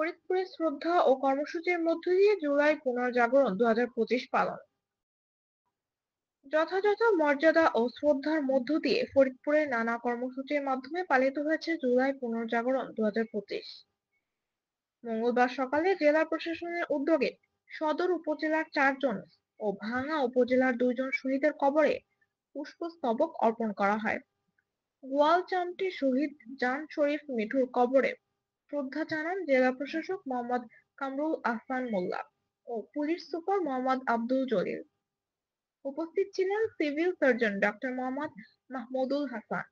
ফরিদপুরে শ্রদ্ধা ও কর্মসূচির মধ্য দিয়ে জুলাই পুনর্জাগরণ ২০২৫ পালন। যথাযথ মর্যাদা ও শ্রদ্ধার মধ্য দিয়ে ফরিদপুরে নানা কর্মসূচির মাধ্যমে পালিত হয়েছে জুলাই পুনর্জাগরণ ২০২৫। মঙ্গলবার সকালে জেলা প্রশাসনের উদ্যোগে সদর উপজেলার ৪ জন ও ভাঙ্গা উপজেলার ২ জন শহীদের কবরে পুষ্পস্তবক অর্পণ করা হয়। গোয়ালচামটি শহীদ জান শরীফ মিঠুর কবরে শ্রদ্ধা জানান জেলা প্রশাসক মোহাম্মদ কামরুল আহসান মোল্লা ও পুলিশ সুপার মোহাম্মদ আব্দুল জলিল। উপস্থিত ছিলেন civil surgeon doctor Mohammad Mahmudul Hasan,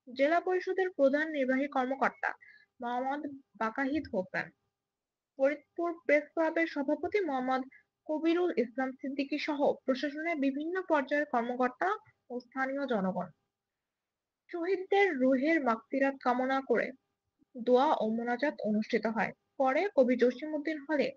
জেলা পরিষদের প্রধান নির্বাহী কর্মকর্তা মোহাম্মদ বাকাহিদ হোসেন, ফরিদপুর প্রেস ক্লাবের সভাপতি মোহাম্মদ কবিরুল ইসলাম সিদ্দিকী সহ প্রশাসনের বিভিন্ন পর্যায়ের কর্মকর্তা ও স্থানীয় জনগণ। শহীদদের রুহের মাগফিরাত কামনা করে দোয়া ও মোনাজাত অনুষ্ঠিত হয়। পরে কবি জসিমউদ্দিন হলে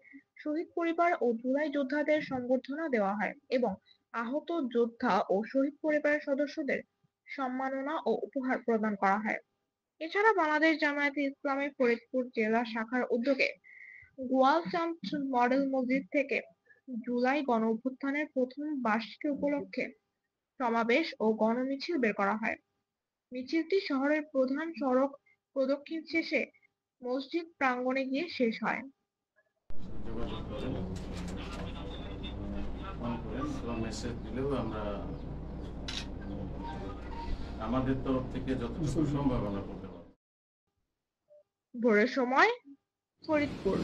শহীদ পরিবার ও জুলাই যোদ্ধাদের সংবর্ধনা দেওয়া হয় এবং আহত যোদ্ধা ও শহীদ পরিবারের সদস্যদের সম্মাননা ও উপহার প্রদান করা হয়। এছাড়া বাংলাদেশ জামায়াতে ইসলামী ফরিদপুর জেলা শাখার উদ্যোগে গোয়ালচান্দ মডেল মসজিদ থেকে জুলাই গণঅভ্যুত্থানের প্রথম বার্ষিকী উপলক্ষে সমাবেশ ও গণমিছিল বের করা হয়। মিছিলটি শহরের প্রধান সড়ক প্রদক্ষিণ শেষে মসজিদ প্রাঙ্গণে গিয়ে শেষ হয়। যোগাযোগ করেন, ফোন করেন এবং মেসেজ দিলেও আমরা আমাদের তরফ থেকে যতটুকু সম্ভব আমরা করতে পারব। ভোরের সময় ফরিদপুর।